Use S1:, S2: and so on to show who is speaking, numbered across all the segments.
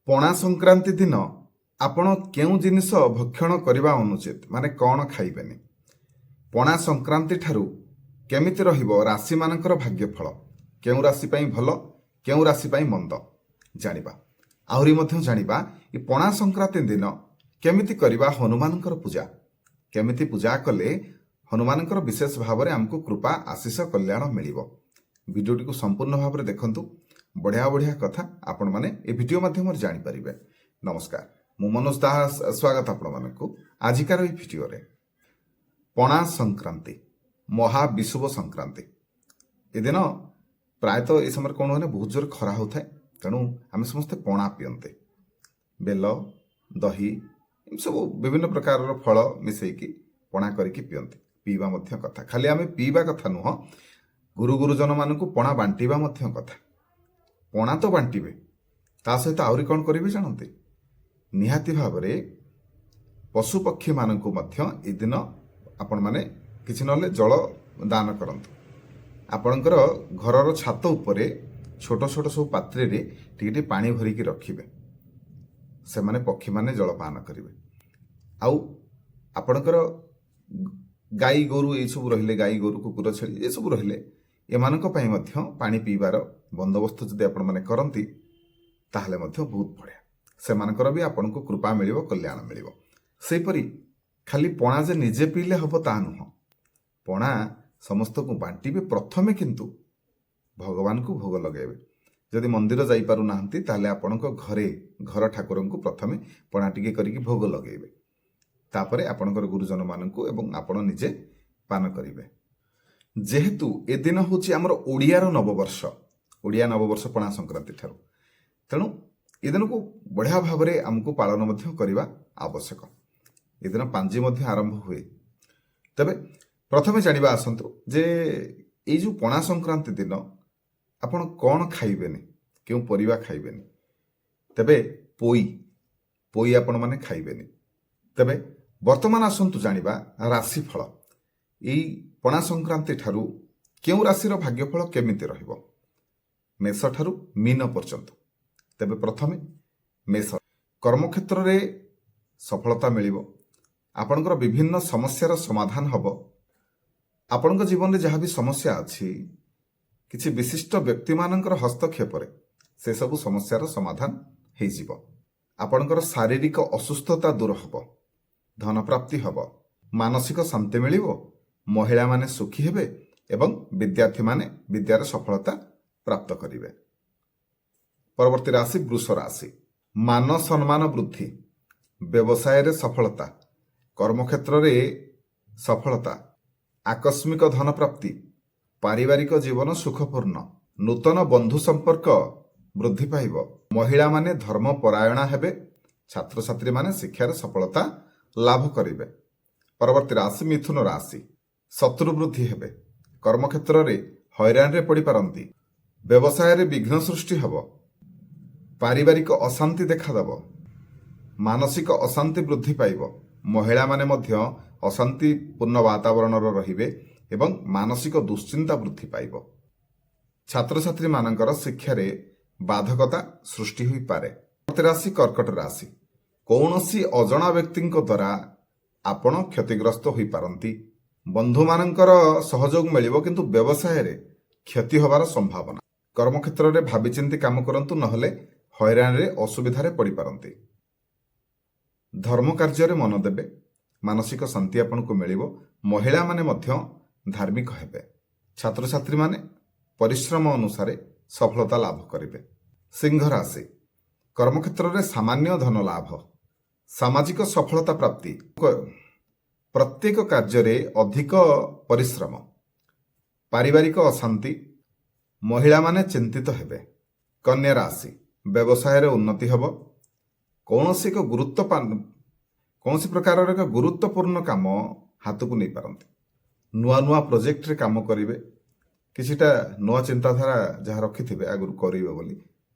S1: ପଣା ସଂକ୍ରାନ୍ତି ଦିନ ଆପଣ କେଉଁ ଜିନିଷ ଭକ୍ଷଣ କରିବା ଅନୁଚିତ, ମାନେ କ'ଣ ଖାଇବେନି। ପଣା ସଂକ୍ରାନ୍ତି ଠାରୁ କେମିତି ରହିବ ରାଶିମାନଙ୍କର ଭାଗ୍ୟଫଳ, କେଉଁ ରାଶି ପାଇଁ ଭଲ, କେଉଁ ରାଶି ପାଇଁ ମନ୍ଦ ଜାଣିବା। ଆହୁରି ମଧ୍ୟ ଜାଣିବା ଏ ପଣା ସଂକ୍ରାନ୍ତି ଦିନ କେମିତି କରିବା ହନୁମାନଙ୍କର ପୂଜା, କେମିତି ପୂଜା କଲେ ହନୁମାନଙ୍କର ବିଶେଷ ଭାବରେ ଆମକୁ କୃପା ଆଶିଷ କଲ୍ୟାଣ ମିଳିବ। ଭିଡ଼ିଓଟିକୁ ସମ୍ପୂର୍ଣ୍ଣ ଭାବରେ ଦେଖନ୍ତୁ, ବଢ଼ିଆ ବଢ଼ିଆ କଥା ଆପଣମାନେ ଏ ଭିଡ଼ିଓ ମାଧ୍ୟମରେ ଜାଣିପାରିବେ। ନମସ୍କାର, ମୁଁ ମନୋଜ ଦାସ, ସ୍ୱାଗତ ଆପଣମାନଙ୍କୁ ଆଜିକାର ଏହି ଭିଡ଼ିଓରେ। ପଣା ସଂକ୍ରାନ୍ତି, ମହାବିଷୁବ ସଂକ୍ରାନ୍ତି। ଏଦିନ ପ୍ରାୟତଃ ଏ ସମୟରେ କ'ଣ ହୁଏ, ବହୁତ ଜୋର ଖରା ହେଉଥାଏ, ତେଣୁ ଆମେ ସମସ୍ତେ ପଣା ପିଅନ୍ତେ। ବେଲ, ଦହି, ଏମିତି ସବୁ ବିଭିନ୍ନ ପ୍ରକାରର ଫଳ ମିଶେଇକି ପଣା କରିକି ପିଅନ୍ତି। ପିଇବା ମଧ୍ୟ କଥା, ଖାଲି ଆମେ ପିଇବା କଥା ନୁହଁ, ଗୁରୁ ଗୁରୁଜନମାନଙ୍କୁ ପଣା ବାଣ୍ଟିବା ମଧ୍ୟ କଥା। ପଣା ତ ବାଣ୍ଟିବେ, ତା ସହିତ ଆହୁରି କ'ଣ କରିବେ ଜାଣନ୍ତି? ନିହାତି ଭାବରେ ପଶୁପକ୍ଷୀମାନଙ୍କୁ ମଧ୍ୟ ଏ ଦିନ ଆପଣମାନେ କିଛି ନହେଲେ ଜଳ ଦାନ କରନ୍ତୁ। ଆପଣଙ୍କର ଘରର ଛାତ ଉପରେ ଛୋଟ ଛୋଟ ସବୁ ପାତ୍ରରେ ଟିକେ ଟିକେ ପାଣି ଭରିକି ରଖିବେ, ସେମାନେ ପକ୍ଷୀମାନେ ଜଳପାନ କରିବେ। ଆଉ ଆପଣଙ୍କର ଗାଈ ଗୋରୁ ଏଇସବୁ ରହିଲେ, ଗାଈ ଗୋରୁ କୁକୁର ଛେଳି ଏସବୁ ରହିଲେ, ଏମାନଙ୍କ ପାଇଁ ମଧ୍ୟ ପାଣି ପିଇବାର ବନ୍ଦୋବସ୍ତ ଯଦି ଆପଣମାନେ କରନ୍ତି ତାହେଲେ ମଧ୍ୟ ବହୁତ ବଢ଼ିଆ, ସେମାନଙ୍କର ବି ଆପଣଙ୍କୁ କୃପା ମିଳିବ, କଲ୍ୟାଣ ମିଳିବ। ସେହିପରି ଖାଲି ପଣା ଯେ ନିଜେ ପିଇଲେ ହେବ ତାହା ନୁହଁ, ପଣା ସମସ୍ତଙ୍କୁ ବାଣ୍ଟିବେ। ପ୍ରଥମେ କିନ୍ତୁ ଭଗବାନଙ୍କୁ ଭୋଗ ଲଗାଇବେ। ଯଦି ମନ୍ଦିର ଯାଇପାରୁନାହାନ୍ତି ତାହେଲେ ଆପଣଙ୍କ ଘର ଠାକୁରଙ୍କୁ ପ୍ରଥମେ ପଣା ଟିକେ କରିକି ଭୋଗ ଲଗାଇବେ, ତାପରେ ଆପଣଙ୍କର ଗୁରୁଜନମାନଙ୍କୁ ଏବଂ ଆପଣ ନିଜେ ପାନ କରିବେ। ଯେହେତୁ ଏଦିନ ହେଉଛି ଆମର ଓଡ଼ିଆର ନବବର୍ଷ, ଓଡ଼ିଆ ନବବର୍ଷ ପଣା ସଂକ୍ରାନ୍ତି ଠାରୁ, ତେଣୁ ଏ ଦିନକୁ ବଢ଼ିଆ ଭାବରେ ଆମକୁ ପାଳନ ମଧ୍ୟ କରିବା ଆବଶ୍ୟକ। ଏଦିନ ପାଞ୍ଜି ମଧ୍ୟ ଆରମ୍ଭ ହୁଏ। ତେବେ ପ୍ରଥମେ ଜାଣିବା ଆସନ୍ତୁ ଯେ ଏଇ ଯେଉଁ ପଣା ସଂକ୍ରାନ୍ତି ଦିନ ଆପଣ କ'ଣ ଖାଇବେନି, କେଉଁ ପରିବା ଖାଇବେନି। ତେବେ ପୋଇ ଆପଣମାନେ ଖାଇବେନି। ତେବେ ବର୍ତ୍ତମାନ ଆସନ୍ତୁ ଜାଣିବା ରାଶିଫଳ। ଏଇ ପଣା ସଂକ୍ରାନ୍ତି ଠାରୁ କେଉଁ ରାଶିର ଭାଗ୍ୟଫଳ କେମିତି ରହିବ, ମେଷ ଠାରୁ ମୀନ ପର୍ଯ୍ୟନ୍ତ। ତେବେ ପ୍ରଥମେ ମେଷ, କର୍ମକ୍ଷେତ୍ରରେ ସଫଳତା ମିଳିବ, ଆପଣଙ୍କର ବିଭିନ୍ନ ସମସ୍ୟାର ସମାଧାନ ହେବ। ଆପଣଙ୍କ ଜୀବନରେ ଯାହା ବି ସମସ୍ୟା ଅଛି, କିଛି ବିଶିଷ୍ଟ ବ୍ୟକ୍ତିମାନଙ୍କର ହସ୍ତକ୍ଷେପରେ ସେସବୁ ସମସ୍ୟାର ସମାଧାନ ହେଇଯିବ। ଆପଣଙ୍କର ଶାରୀରିକ ଅସୁସ୍ଥତା ଦୂର ହେବ, ଧନପ୍ରାପ୍ତି ହେବ, ମାନସିକ ଶାନ୍ତି ମିଳିବ, ମହିଳାମାନେ ସୁଖୀ ହେବେ ଏବଂ ବିଦ୍ୟାର୍ଥୀମାନେ ବିଦ୍ୟାରେ ସଫଳତା ପ୍ରାପ୍ତ କରିବେ। ପରବର୍ତ୍ତୀ ରାଶି ବୃଷ ରାଶି, ମାନ ସମ୍ମାନ ବୃଦ୍ଧି, ବ୍ୟବସାୟରେ ସଫଳତା, କର୍ମକ୍ଷେତ୍ରରେ ସଫଳତା, ଆକସ୍ମିକ ଧନପ୍ରାପ୍ତି, ପାରିବାରିକ ଜୀବନ ସୁଖପୂର୍ଣ୍ଣ, ନୂତନ ବନ୍ଧୁ ସମ୍ପର୍କ ବୃଦ୍ଧି ପାଇବ, ମହିଳାମାନେ ଧର୍ମପରାୟଣା ହେବେ, ଛାତ୍ରଛାତ୍ରୀମାନେ ଶିକ୍ଷାରେ ସଫଳତା ଲାଭ କରିବେ। ପରବର୍ତ୍ତୀ ରାଶି ମିଥୁନ ରାଶି, ଶତ୍ରୁ ବୃଦ୍ଧି ହେବେ, କର୍ମକ୍ଷେତ୍ରରେ ହଇରାଣରେ ପଡ଼ିପାରନ୍ତି, ବ୍ୟବସାୟରେ ବିଘ୍ନ ସୃଷ୍ଟି ହେବ, ପାରିବାରିକ ଅଶାନ୍ତି ଦେଖାଦେବ, ମାନସିକ ଅଶାନ୍ତି ବୃଦ୍ଧି ପାଇବ, ମହିଳାମାନେ ମଧ୍ୟ ଅଶାନ୍ତିପୂର୍ଣ୍ଣ ବାତାବରଣର ରହିବେ ଏବଂ ମାନସିକ ଦୁଶ୍ଚିନ୍ତା ବୃଦ୍ଧି ପାଇବ। ଛାତ୍ରଛାତ୍ରୀମାନଙ୍କର ଶିକ୍ଷାରେ ବାଧକତା ସୃଷ୍ଟି ହୋଇପାରେ। ରାଶି କର୍କଟ ରାଶି, କୌଣସି ଅଜଣା ବ୍ୟକ୍ତିଙ୍କ ଦ୍ୱାରା ଆପଣ କ୍ଷତିଗ୍ରସ୍ତ ହୋଇପାରନ୍ତି, ବନ୍ଧୁମାନଙ୍କର ସହଯୋଗ ମିଳିବ, କିନ୍ତୁ ବ୍ୟବସାୟରେ କ୍ଷତି ହେବାର ସମ୍ଭାବନା। କର୍ମକ୍ଷେତ୍ରରେ ଭାବିଚିନ୍ତି କାମ କରନ୍ତୁ, ନହେଲେ ହଇରାଣରେ ଅସୁବିଧାରେ ପଡ଼ିପାରନ୍ତି। ଧର୍ମ କାର୍ଯ୍ୟରେ ମନ ଦେବେ, ମାନସିକ ଶାନ୍ତି ଆପଣଙ୍କୁ ମିଳିବ, ମହିଳାମାନେ ମଧ୍ୟ ଧାର୍ମିକ ହେବେ, ଛାତ୍ରଛାତ୍ରୀମାନେ ପରିଶ୍ରମ ଅନୁସାରେ ସଫଳତା ଲାଭ କରିବେ। ସିଂହ ରାଶି, କର୍ମକ୍ଷେତ୍ରରେ ସାମାନ୍ୟ ଧନ ଲାଭ, ସାମାଜିକ ସଫଳତା ପ୍ରାପ୍ତି, ପ୍ରତ୍ୟେକ କାର୍ଯ୍ୟରେ ଅଧିକ ପରିଶ୍ରମ, ପାରିବାରିକ ଅଶାନ୍ତି, ମହିଳାମାନେ ଚିନ୍ତିତ ହେବେ। କନ୍ୟା ରାଶି, ବ୍ୟବସାୟରେ ଉନ୍ନତି ହେବ, କୌଣସି ପ୍ରକାରର ଏକ ଗୁରୁତ୍ୱପୂର୍ଣ୍ଣ କାମ ହାତକୁ ନେଇପାରନ୍ତି, ନୂଆ ନୂଆ ପ୍ରୋଜେକ୍ଟରେ କାମ କରିବେ, କିଛିଟା ନୂଆ ଚିନ୍ତାଧାରା ଯାହା ରଖିଥିବେ ଆଗରୁ କରିବେ ବୋଲି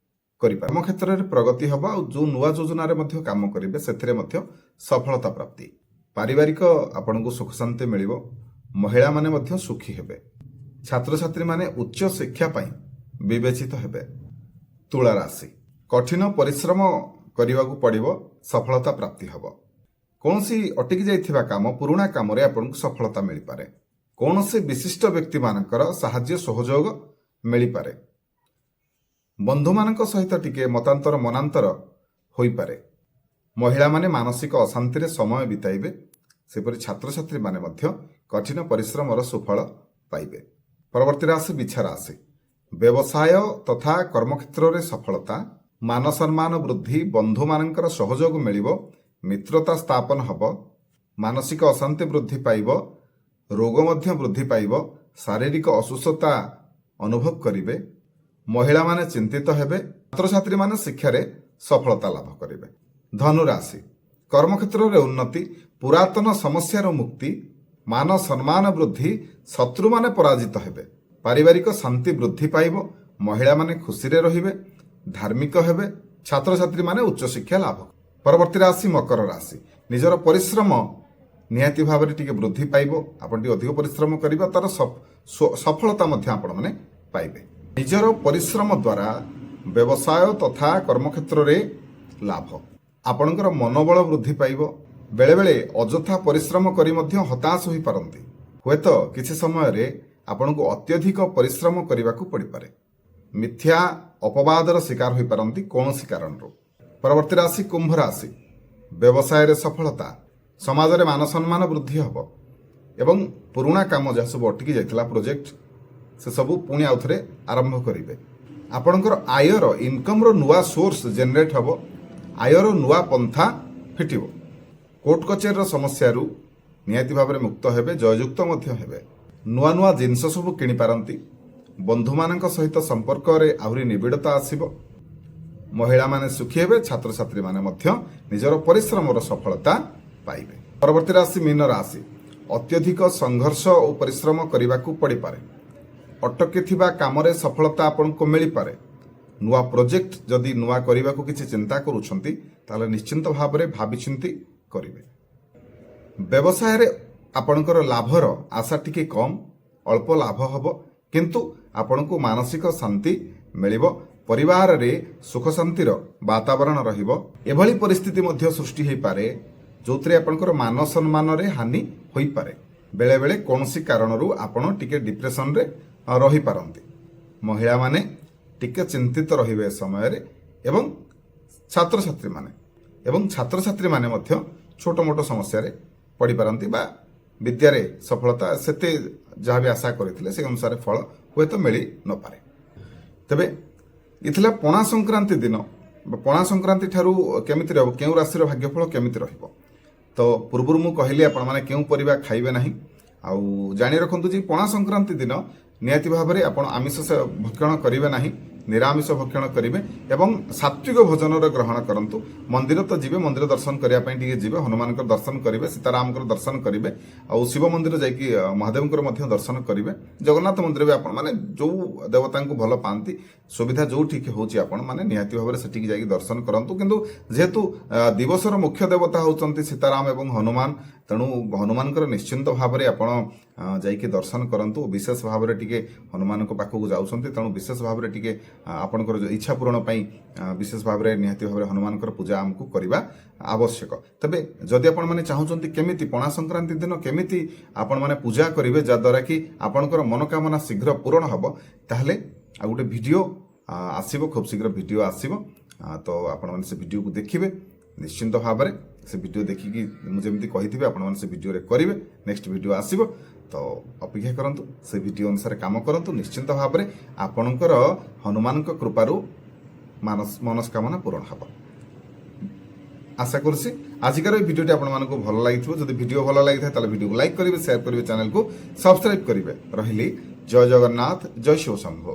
S1: କରିପାରିବେ। କର୍ମକ୍ଷେତ୍ରରେ ପ୍ରଗତି ହେବ, ଆଉ ଯେଉଁ ନୂଆ ଯୋଜନାରେ ମଧ୍ୟ କାମ କରିବେ ସେଥିରେ ମଧ୍ୟ ସଫଳତା ପ୍ରାପ୍ତି। ପାରିବାରିକ ଆପଣଙ୍କୁ ସୁଖ ଶାନ୍ତି ମିଳିବ, ମହିଳାମାନେ ମଧ୍ୟ ସୁଖୀ ହେବେ, ଛାତ୍ରଛାତ୍ରୀମାନେ ଉଚ୍ଚ ଶିକ୍ଷା ପାଇଁ ବିବେଚିତ ହେବେ। ତୁଳା ରାଶି, କଠିନ ପରିଶ୍ରମ କରିବାକୁ ପଡ଼ିବ, ସଫଳତା ପ୍ରାପ୍ତି ହେବ। କୌଣସି ଅଟକି ଯାଇଥିବା କାମ, ପୁରୁଣା କାମରେ ଆପଣଙ୍କୁ ସଫଳତା ମିଳିପାରେ। କୌଣସି ବିଶିଷ୍ଟ ବ୍ୟକ୍ତିମାନଙ୍କର ସାହାଯ୍ୟ ସହଯୋଗ ମିଳିପାରେ। ବନ୍ଧୁମାନଙ୍କ ସହିତ ଟିକେ ମତାନ୍ତର ମନାନ୍ତର ହୋଇପାରେ। ମହିଳାମାନେ ମାନସିକ ଅଶାନ୍ତିରେ ସମୟ ବିତାଇବେ। ସେପରି ଛାତ୍ରଛାତ୍ରୀମାନେ ମଧ୍ୟ କଠିନ ପରିଶ୍ରମର ସୁଫଳ ପାଇବେ। ପରବର୍ତ୍ତୀ ରାଶି ବିଛା ରାଶି। ବ୍ୟବସାୟ ତଥା କର୍ମକ୍ଷେତ୍ରରେ ସଫଳତା, ମାନ ସମ୍ମାନ ବୃଦ୍ଧି, ବନ୍ଧୁମାନଙ୍କର ସହଯୋଗ ମିଳିବ, ମିତ୍ରତା ସ୍ଥାପନ ହେବ, ମାନସିକ ଅଶାନ୍ତି ବୃଦ୍ଧି ପାଇବ, ରୋଗ ମଧ୍ୟ ବୃଦ୍ଧି ପାଇବ, ଶାରୀରିକ ଅସୁସ୍ଥତା ଅନୁଭବ କରିବେ, ମହିଳାମାନେ ଚିନ୍ତିତ ହେବେ, ଛାତ୍ରଛାତ୍ରୀମାନେ ଶିକ୍ଷାରେ ସଫଳତା ଲାଭ କରିବେ। ଧନୁ ରାଶି। କର୍ମକ୍ଷେତ୍ରରେ ଉନ୍ନତି, ପୁରାତନ ସମସ୍ୟାର ମୁକ୍ତି, ମାନ ସମ୍ମାନ ବୃଦ୍ଧି, ଶତ୍ରୁମାନେ ପରାଜିତ ହେବେ, ପାରିବାରିକ ଶାନ୍ତି ବୃଦ୍ଧି ପାଇବ, ମହିଳାମାନେ ଖୁସିରେ ରହିବେ, ଧାର୍ମିକ ହେବେ, ଛାତ୍ରଛାତ୍ରୀମାନେ ଉଚ୍ଚଶିକ୍ଷା ଲାଭ। ପରବର୍ତ୍ତୀ ରାଶି ମକର ରାଶି। ନିଜର ପରିଶ୍ରମ ନିହାତି ଭାବରେ ଟିକେ ବୃଦ୍ଧି ପାଇବ। ଆପଣ ଟିକେ ଅଧିକ ପରିଶ୍ରମ କରିବା, ତାର ସଫଳତା ମଧ୍ୟ ଆପଣମାନେ ପାଇବେ। ନିଜର ପରିଶ୍ରମ ଦ୍ୱାରା ବ୍ୟବସାୟ ତଥା କର୍ମକ୍ଷେତ୍ରରେ ଲାଭ। ଆପଣଙ୍କର ମନୋବଳ ବୃଦ୍ଧି ପାଇବ। ବେଳେବେଳେ ଅଯଥା ପରିଶ୍ରମ କରି ମଧ୍ୟ ହତାଶ ହୋଇପାରନ୍ତି। ହୁଏତ କିଛି ସମୟରେ ଆପଣଙ୍କୁ ଅତ୍ୟଧିକ ପରିଶ୍ରମ କରିବାକୁ ପଡ଼ିପାରେ। ମିଥ୍ୟା ଅପବାଦର ଶିକାର ହୋଇପାରନ୍ତି କୌଣସି କାରଣରୁ। ପରବର୍ତ୍ତୀ ରାଶି କୁମ୍ଭ ରାଶି। ବ୍ୟବସାୟରେ ସଫଳତା, ସମାଜରେ ମାନ ସମ୍ମାନ ବୃଦ୍ଧି ହେବ ଏବଂ ପୁରୁଣା କାମ ଯାହା ସବୁ ଅଟକି ଯାଇଥିଲା ପ୍ରୋଜେକ୍ଟ, ସେସବୁ ପୁଣି ଆଉଥରେ ଆରମ୍ଭ କରିବେ। ଆପଣଙ୍କର ଆୟର ଇନକମ୍ର ନୂଆ ସୋର୍ସ ଜେନେରେଟ୍ ହେବ, ଆୟର ନୂଆ ପନ୍ଥା ଫିଟିବ। କୋର୍ଟ କଚେରୀର ସମସ୍ୟାରୁ ନିହାତି ଭାବରେ ମୁକ୍ତ ହେବେ, ଜୟଯୁକ୍ତ ମଧ୍ୟ ହେବେ। ନୂଆ ନୂଆ ଜିନିଷ ସବୁ କିଣିପାରନ୍ତି। ବନ୍ଧୁମାନଙ୍କ ସହିତ ସମ୍ପର୍କରେ ଆହୁରି ନିବିଡ଼ତା ଆସିବ। ମହିଳାମାନେ ସୁଖୀ ହେବେ, ଛାତ୍ରଛାତ୍ରୀମାନେ ମଧ୍ୟ ନିଜର ପରିଶ୍ରମର ସଫଳତା ପାଇବେ। ପରବର୍ତ୍ତୀ ରାଶି ମୀନ ରାଶି। ଅତ୍ୟଧିକ ସଂଘର୍ଷ ଓ ପରିଶ୍ରମ କରିବାକୁ ପଡ଼ିପାରେ। ଅଟକିଥିବା କାମରେ ସଫଳତା ଆପଣଙ୍କୁ ମିଳିପାରେ। ନୂଆ ପ୍ରୋଜେକ୍ଟ ଯଦି ନୂଆ କରିବାକୁ କିଛି ଚିନ୍ତା କରୁଛନ୍ତି, ତାହେଲେ ନିଶ୍ଚିନ୍ତ ଭାବରେ ଭାବିଚିନ୍ତି କରିବେ। ବ୍ୟବସାୟରେ ଆପଣଙ୍କର ଲାଭର ଆଶା ଟିକେ କମ୍, ଅଳ୍ପ ଲାଭ ହେବ, କିନ୍ତୁ ଆପଣଙ୍କୁ ମାନସିକ ଶାନ୍ତି ମିଳିବ। ପରିବାରରେ ସୁଖ ଶାନ୍ତିର ବାତାବରଣ ରହିବ। ଏଭଳି ପରିସ୍ଥିତି ମଧ୍ୟ ସୃଷ୍ଟି ହୋଇପାରେ ଯେଉଁଥିରେ ଆପଣଙ୍କର ମାନ ସମ୍ମାନରେ ହାନି ହୋଇପାରେ। ବେଳେବେଳେ କୌଣସି କାରଣରୁ ଆପଣ ଟିକେ ଡିପ୍ରେସନରେ ରହିପାରନ୍ତି। ମହିଳାମାନେ ଟିକେ ଚିନ୍ତିତ ରହିବେ ଏ ସମୟରେ ଏବଂ ଛାତ୍ରଛାତ୍ରୀମାନେ ମଧ୍ୟ ଛୋଟ ମୋଟ ସମସ୍ୟାରେ ପଡ଼ିପାରନ୍ତି ବା ବିଦ୍ୟାରେ ସଫଳତା ସେତେ ଯାହା ବି ଆଶା କରିଥିଲେ ସେ ଅନୁସାରେ ଫଳ ହୁଏତ ମିଳି ନପାରେ। ତେବେ ଏ ଥିଲା ପଣା ସଂକ୍ରାନ୍ତି ଦିନ। ପଣା ସଂକ୍ରାନ୍ତି ଠାରୁ କେମିତି ରହିବ, କେଉଁ ରାଶିର ଭାଗ୍ୟଫଳ କେମିତି ରହିବ, ତ ପୂର୍ବରୁ ମୁଁ କହିଲି ଆପଣମାନେ କେଉଁ ପରିବା ଖାଇବେ ନାହିଁ। ଆଉ ଜାଣି ରଖନ୍ତୁ ଯେ ପଣା ସଂକ୍ରାନ୍ତି ଦିନ ନିହାତି ଭାବରେ ଆପଣ ଆମିଷ ଭକ୍ଷଣ କରିବେ ନାହିଁ, ନିରାମିଷ ଭକ୍ଷଣ କରିବେ ଏବଂ ସାତ୍ବିକ ଭୋଜନର ଗ୍ରହଣ କରନ୍ତୁ। ମନ୍ଦିର ତ ଯିବେ, ମନ୍ଦିର ଦର୍ଶନ କରିବା ପାଇଁ ଟିକେ ଯିବେ, ହନୁମାନଙ୍କର ଦର୍ଶନ କରିବେ, ସୀତାରାମଙ୍କର ଦର୍ଶନ କରିବେ, ଆଉ ଶିବ ମନ୍ଦିର ଯାଇକି ମହାଦେବଙ୍କର ମଧ୍ୟ ଦର୍ଶନ କରିବେ। ଜଗନ୍ନାଥ ମନ୍ଦିର ବି ଆପଣମାନେ ଯେଉଁ ଦେବତାଙ୍କୁ ଭଲ ପାଆନ୍ତି, ସୁବିଧା ଯେଉଁଠି ହେଉଛି ଆପଣମାନେ ନିହାତି ଭାବରେ ସେଠିକି ଯାଇକି ଦର୍ଶନ କରନ୍ତୁ। କିନ୍ତୁ ଯେହେତୁ ଦିବସର ମୁଖ୍ୟ ଦେବତା ହେଉଛନ୍ତି ସୀତାରାମ ଏବଂ ହନୁମାନ, ତେଣୁ ହନୁମାନଙ୍କର ନିଶ୍ଚିନ୍ତ ଭାବରେ ଆପଣ ଯାଇକି ଦର୍ଶନ କରନ୍ତୁ। ବିଶେଷ ଭାବରେ ଟିକେ ହନୁମାନଙ୍କ ପାଖକୁ ଯାଉଛନ୍ତି, ତେଣୁ ବିଶେଷ ଭାବରେ ଟିକେ ଆପଣଙ୍କର ଇଚ୍ଛା ପୂରଣ ପାଇଁ ବିଶେଷ ଭାବରେ ନିହାତି ଭାବରେ ହନୁମାନଙ୍କର ପୂଜା ଆମକୁ କରିବା ଆବଶ୍ୟକ। ତେବେ ଯଦି ଆପଣମାନେ ଚାହୁଁଛନ୍ତି କେମିତି ପଣା ସଂକ୍ରାନ୍ତି ଦିନ କେମିତି ଆପଣମାନେ ପୂଜା କରିବେ ଯାହାଦ୍ୱାରା କି ଆପଣଙ୍କର ମନୋକାମନା ଶୀଘ୍ର ପୂରଣ ହେବ, ତାହେଲେ ଆଉ ଗୋଟେ ଭିଡ଼ିଓ ଆସିବ, ଖୁବ୍ ଶୀଘ୍ର ଭିଡ଼ିଓ ଆସିବ। ତ ଆପଣମାନେ ସେ ଭିଡ଼ିଓକୁ ଦେଖିବେ। ନିଶ୍ଚିନ୍ତ ଭାବରେ ସେ ଭିଡ଼ିଓ ଦେଖିକି ମୁଁ ଯେମିତି କହିଥିବି ଆପଣମାନେ ସେ ଭିଡ଼ିଓରେ କରିବେ। ନେକ୍ସଟ ଭିଡ଼ିଓ ଆସିବ, ତ ଅପେକ୍ଷା କରନ୍ତୁ, ସେ ଭିଡ଼ିଓ ଅନୁସାରେ କାମ କରନ୍ତୁ। ନିଶ୍ଚିନ୍ତ ଭାବରେ ଆପଣଙ୍କର ହନୁମାନଙ୍କ କୃପାରୁ ମନସ୍କାମନା ପୂରଣ ହେବ। ଆଶା କରୁଛି ଆଜିକାର এই ভিডিওটি ଆପଣମାନଙ୍କୁ ଭଲ ଲାଗିଥିବ। ଯଦି ଭିଡ଼ିଓ ଭଲ ଲାଗିଥାଏ ତାହେଲେ ଭିଡ଼ିଓକୁ ଲାଇକ୍ କରିବେ, ସେୟାର କରିବେ, ଚ୍ୟାନେଲକୁ ସବସ୍କ୍ରାଇବ୍ କରିବେ। ରହିଲି, ଜୟ ଜଗନ୍ନାଥ, ଜୟ ଶିବ ଶମ୍ଭୁ।